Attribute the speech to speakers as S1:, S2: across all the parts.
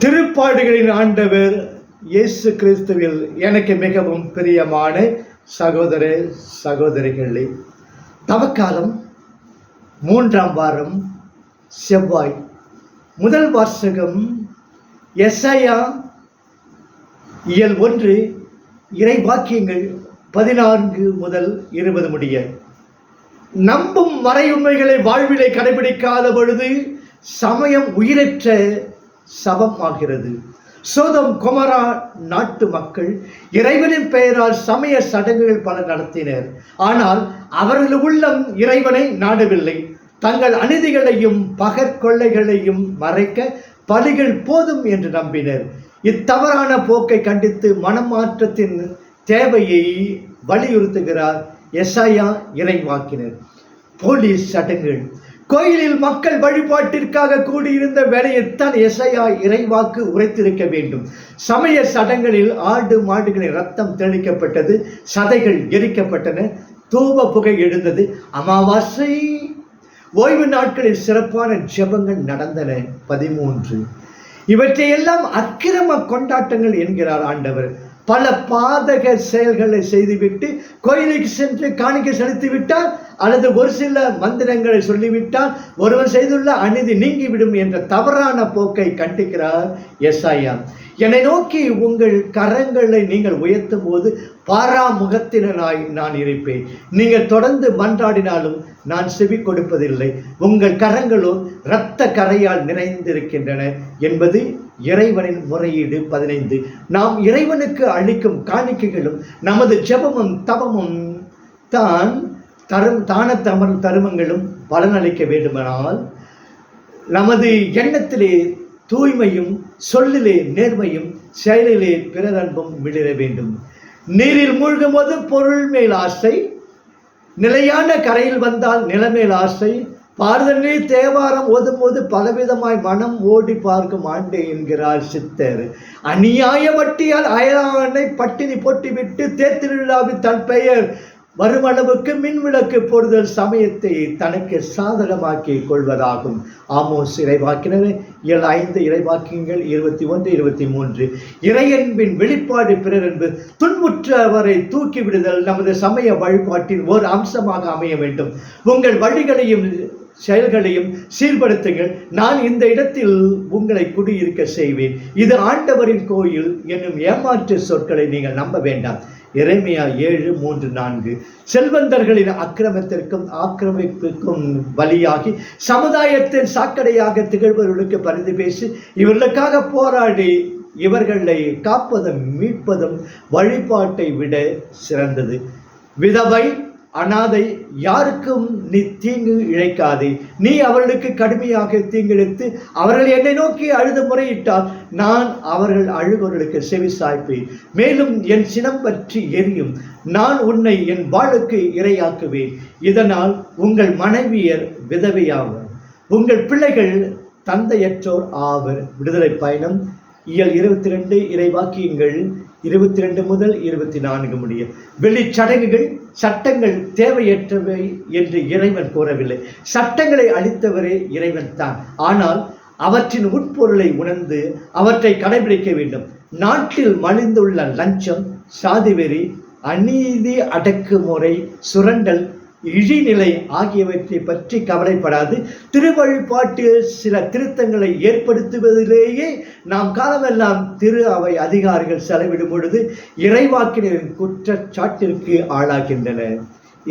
S1: திருப்பாடுகளின் ஆண்டவர் இயேசு கிறிஸ்துவில் எனக்கு மிகவும் பிரியமான சகோதர சகோதரிகளே, தவக்காலம் 3ஆம் வாரம் செவ்வாய். முதல் வாசகம் எசாயா இயல் 1 இறைவாக்கியங்கள் 14 முதல் 20 முடிய. நம்பும் மறையுண்மைகளை வாழ்விலை கடைபிடிக்காத பொழுது சமயம் உயிரற்ற சபம் ஆகிறது. சோதம் கொமரா நாட்டு மக்கள் இறைவனின் பெயரால் சமய சடங்குகள் பல நடத்தினர். ஆனால் அவர்கள் உள்ளம் இறைவனை நாடவில்லை. தங்கள் அநீதிகளையும் பகற்கொள்ளைகளையும் மறைக்க பலிகள் போதும் என்று நம்பினர். இத்தவறான போக்கை கண்டித்து மனமாற்றத்தின் தேவையை வலியுறுத்துகிறார் எசாயா இறைவாக்கினர். போலீஸ் சடங்குகள். கோயிலில் மக்கள் வழிபாட்டிற்காக கூடியிருந்த வேலையைத்தான் எசாயா இறைவாக்கு உரைத்திருக்க வேண்டும். சமய சடங்குகளில் ஆடு மாடுகளின் ரத்தம் தெளிக்கப்பட்டது, சதைகள் எரிக்கப்பட்டன, தூப புகை எழுந்தது. அமாவாசை ஓய்வு நாட்களில் சிறப்பான ஜெபங்கள் நடந்தன. 13 இவற்றையெல்லாம் அக்கிரம கொண்டாட்டங்கள் என்கிறார் ஆண்டவர். பல பாதக செயல்களை செய்துவிட்டு கோயிலுக்கு சென்று காணிக்கை செலுத்திவிட்டால் அல்லது ஒரு சில மந்திரங்களை சொல்லிவிட்டால் ஒருவர் செய்துள்ள அநீதி நீங்கிவிடும் என்ற தவறான போக்கை கண்டிக்கிறார் எசாயா. என்னை நோக்கி உங்கள் கரங்களை நீங்கள் உயர்த்தும் போது பாராமுகத்தினராய் நான் இருப்பேன். நீங்கள் தொடர்ந்து மன்றாடினாலும் நான் செவி கொடுப்பதில்லை. உங்கள் கரங்களோ இரத்த கரையால் நிறைந்திருக்கின்றன என்பது இறைவனின் முறையீடு. 15 நாம் இறைவனுக்கு அளிக்கும் காணிக்கைகளும் நமது ஜெபமும் தவமும் தான் தான தருமங்களும் பலனளிக்க வேண்டுமானால் நமது எண்ணத்திலே தூய்மையும், சொல்லிலே நேர்மையும், செயலிலே பிறரன்பும் மிளிர வேண்டும். நீரில் மூழ்கும் போது பொருள் மேல் ஆசை, நிலையான கரையில் வந்தால் நிலமேல் ஆசை, பாரதனில் தேவாரம் ஓதும்போது பலவிதமாய் மனம் ஓடி பார்க்கும் ஆண்டே என்கிறார் சித்தர். அநியாய வட்டியால் அயலானை பட்டினி போட்டிவிட்டு தேர்திருவிழாவில் தன் பெயர் வருமளவுக்கு மின்விளக்கு போடுதல் சமயத்தை தனக்கு சாதகமாக்கி கொள்வதாகும். ஆமோஸ் இறைவாக்கினர் இயல் 5 இறைவாக்கியங்கள் 21, 23. இறையன்பின் வெளிப்பாடு பிறரன்பு. துன்புற்றவரை தூக்கி விடுதல் நமது சமய வழிபாட்டின் ஓர் அம்சமாக அமைய வேண்டும். உங்கள் வழிகளையும் செயல்களையும் சீர்படுத்துங்கள். நான் இந்த இடத்தில் உங்களை குடியிருக்க செய்வேன். இது ஆண்டவரின் கோயில் என்னும் ஏமாற்று சொற்களை நீங்கள் நம்ப வேண்டாம். எரேமியா 7:3-4. செல்வந்தர்களின் அக்கிரமத்திற்கும் ஆக்கிரமிப்புக்கும் பலியாகி சமுதாயத்தின் சாக்கடையாக திகழ்பவர்களுக்கு பரிந்து பேசி இவர்களுக்காக போராடி இவர்களை காப்பதும் மீட்பதும் வழிபாட்டை விட சிறந்தது. விதவை, அனாதை யாருக்கும் நீ தீங்கு இழைக்காதே. நீ அவர்களுக்கு கடுமையாக தீங்கிழைத்து அவர்கள் என்னை நோக்கி அழுது முறையிட்டால் நான் அவர்கள் அழுகுவர்களுக்கு செவி சாய்ப்பேன். மேலும் என் சினம் பற்றி எரியும். நான் உன்னை என் வாளுக்கு இரையாக்குவேன். இதனால் உங்கள் மனைவியர் விதவையாவர், உங்கள் பிள்ளைகள் தந்தையற்றோர் ஆவர். விடுதலை பயணம் இயல் 22 இறைவாக்கியங்கள் 22 முதல் 24 முடிய. வெளிச்சடங்குகள் சட்டங்கள் தேவையற்றவை என்று இறைவன் கூறவில்லை. சட்டங்களை அளித்தவரே இறைவன் தான். ஆனால் அவற்றின் உட்பொருளை உணர்ந்து அவற்றை கடைபிடிக்க வேண்டும். நாட்டில் மலிந்துள்ள லஞ்சம், சாதிவெறி, அநீதி அடக்குமுறை, சுரண்டல், இழிநிலை ஆகியவற்றை பற்றி கவலைப்படாது திருவழிபாட்டில் சில திருத்தங்களை ஏற்படுத்துவதிலேயே நாம் காலமெல்லாம் திரு அவை அதிகாரிகள் செலவிடும் பொழுது இறைவாக்கினரின் குற்றச்சாட்டிற்கு ஆளாகின்றனர்.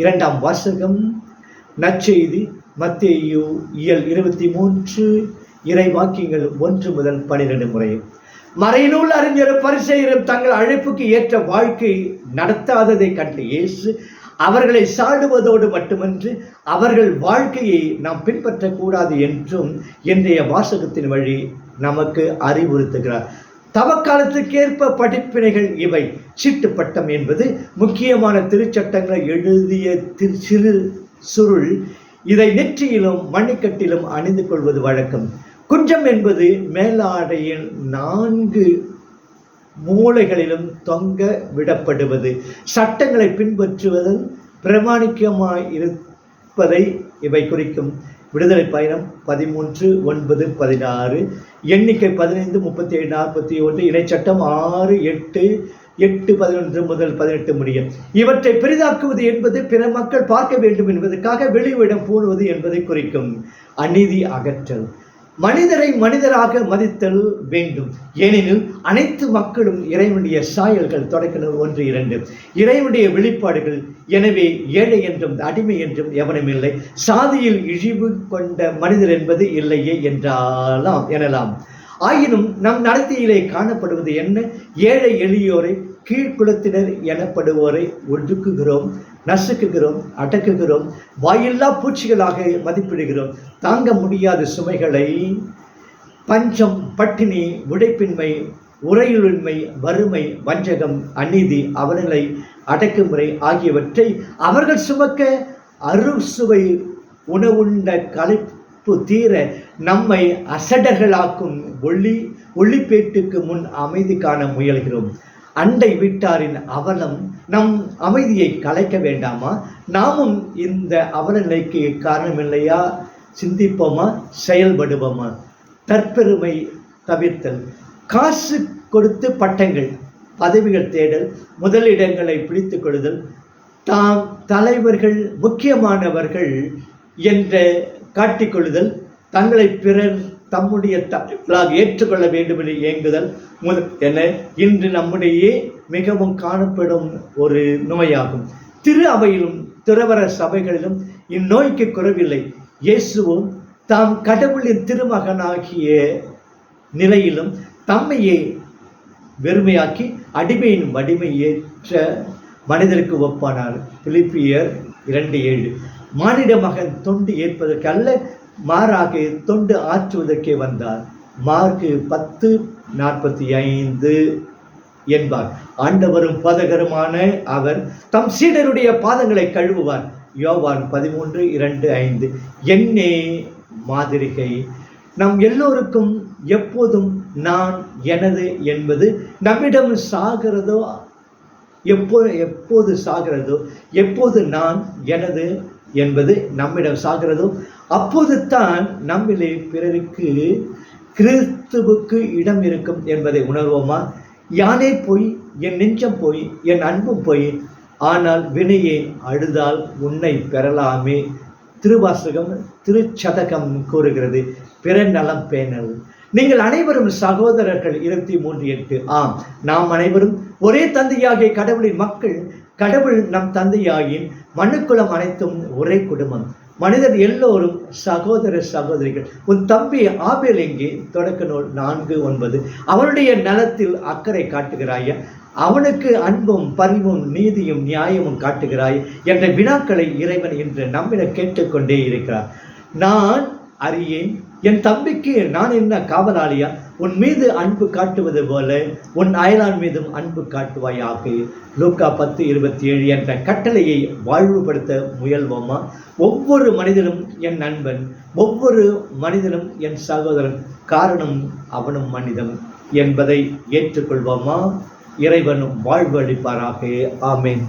S1: 2ஆம் வாசகம் நற்செய்தி மத்தேயு இயல் 23 இறைவாக்கியங்கள் 1 முதல் 12 முறை. மறைநூல் அறிஞரும் பரிசேயரும் தங்கள் அழைப்புக்கு ஏற்ற வாழ்க்கை நடத்தாததை கண்டு இயேசு அவர்களை சாடுவதோடு மட்டுமன்று அவர்கள் வாழ்க்கையை நாம் பின்பற்றக்கூடாது என்றும் இன்றைய வாசகத்தின் வழி நமக்கு அறிவுறுத்துகிறார். தவக்காலத்துக்கேற்ப படிப்பினைகள் இவை. சீட்டு பட்டம் என்பது முக்கியமான திருச்சட்டங்களை எழுதிய சிறு சுருள். இதை நெற்றியிலும் மணிக்கட்டிலும் அணிந்து கொள்வது வழக்கம். குஞ்சம் என்பது மேலாடையின் 4 மூலைகளிலும் தொங்க விடப்படுவது. சட்டங்களை பின்பற்றுவதில் பிரமாணிக்கமாய் இருப்பதை இவை குறிக்கும். விடுதலை பயணம் 13:9-16, எண்ணிக்கை 15:37-41, இணைச்சட்டம் 6:8-11 முதல் 18 முடிய. இவற்றை பெரிதாக்குவது என்பது பிற மக்கள் பார்க்க வேண்டும் என்பதற்காக வெளியிடம் போடுவது என்பதை குறிக்கும். அநீதி அகற்றல். மனிதரை மனிதராக மதித்தல் வேண்டும். ஏனெனில் அனைத்து மக்களும் இறைவனுடைய சாயல்கள். தொடக்க 1:2. இறைவனுடைய வெளிப்பாடுகள். எனவே ஏழை என்றும் அடிமை என்றும் எவனும் இல்லை. சாதியில் இழிவு கொண்ட மனிதர் என்பது இல்லையே எனலாம். ஆயினும் நம் நடத்தையிலே காணப்படுவது என்ன? ஏழை எளியோரை, கீழ்குலத்தினர் எனப்படுவோரை ஒடுக்குகிறோம், நசுக்குகிறோம், அடக்குகிறோம், வாயில்லா பூச்சிகளாக மதிப்பிடுகிறோம். தாங்க முடியாத சுமைகளை, பஞ்சம், பட்டினி, உழைப்பின்மை, உறையுளின்மை, வறுமை, வஞ்சகம், அநீதி, அவநிலை, அடக்குமுறை ஆகியவற்றை அவர்கள் சுமக்க அறுசுவை உணவுண்ட களைப்பு தீர நம்மை அசடர்களாக்கும் ஒளிப்பேட்டுக்கு முன் அமைதி காண முயல்கிறோம். அண்டை வீட்டாரின் அவலம் நம் அமைதியை கலைக்க வேண்டாமா? நாமும் இந்த அவல நிலைக்கு காரணமில்லையா? சிந்திப்போமா? செயல்படுவோமா? தற்பெருமை தவிர்த்தல். காசு கொடுத்து பட்டங்கள், பதவிகள் தேடல், முதலிடங்களை பிடித்து கொள்ளுதல், தாம் தலைவர்கள், முக்கியமானவர்கள் என்று காட்டிக்கொள்ளுதல், தங்களை பிறர் தம்முடைய தலைவர்களாக ஏற்றுக்கொள்ள வேண்டும் என்று இயங்குதல் என இன்று நம்முடைய மிகவும் காணப்படும் ஒரு நோயாகும். திரு அவையிலும் துறவர சபைகளிலும் இந்நோய்க்கு குறைவில்லை. இயேசுவும் தாம் கடவுளின் திருமகனாகிய நிலையிலும் தம்மையே வெறுமையாக்கி அடிமையின் வடிமை ஏற்ற மனிதருக்கு ஒப்பானார். பிலிப்பியர் 2:7. மானிட மகன் தொண்டு ஏற்பதற்கு அல்ல, மாறாக தொண்டு ஆற்றுவதற்கே வந்தார். மார்க்கு 10:45 என்பார். ஆண்டவரும் பாதகருமான அவர் தம் சீடருடைய பாதங்களை கழுவுவார். யோவான் 13:2-5. என்னே மாதிரிகை. நம் எல்லோருக்கும் எப்போதும் நான், எனது என்பது நம்மிடம் சாகிறதோ, எப்போது சாகிறதோ, எப்போது நான், எனது என்பது நம்மிடம் சாகிறதோ அப்போது தான் நம்மிலே பிறருக்கு கிறிஸ்துவுக்கு இடம் இருக்கும் என்பதை உணர்வோமா? யானே போய், என் நெஞ்சம் போய், என் அன்பும் போய், ஆனால் வினையே அழுதால் உன்னை பெறலாமே. திருவாசகம் திருச்சதகம் கூறுகிறது. பிற நலம் பேணல். நீங்கள் அனைவரும் சகோதரர்கள். 23:8. ஆம், நாம் அனைவரும் ஒரே தந்தையாகிய கடவுளின் மக்கள். கடவுள் நம் தந்தையாயின் மனுக்குலம் அனைத்தும் ஒரே குடும்பம். மனிதர் எல்லோரும் சகோதர சகோதரிகள். உன் தம்பி ஆபேல் எங்கே? தொடக்க நூல் 4:9. அவனுடைய நலத்தில் அக்கறை காட்டுகிறாயா? அவனுக்கு அன்பும் பரிவும் நீதியும் நியாயமும் காட்டுகிறாய் என்ற வினாக்களை இறைவன் இன்று நம்மிடம் கேட்டுக்கொண்டே இருக்கிறார். நான் அறியேன், என் தம்பிக்கு நான் என்ன காவலாளியா? உன் மீது அன்பு காட்டுவது போல உன் அயலான் மீதும் அன்பு காட்டுவாயாக. லூக்கா 10:27 என்ற கட்டளையை வாழ்வுபடுத்த முயல்வோமா? ஒவ்வொரு மனிதனும் என் நண்பன், ஒவ்வொரு மனிதனும் என் சகோதரன், காரணம் அவனும் மனிதன் என்பதை ஏற்றுக்கொள்வோமா? இறைவனும் வாழ்வு அளிப்பாராக. ஆமேன்.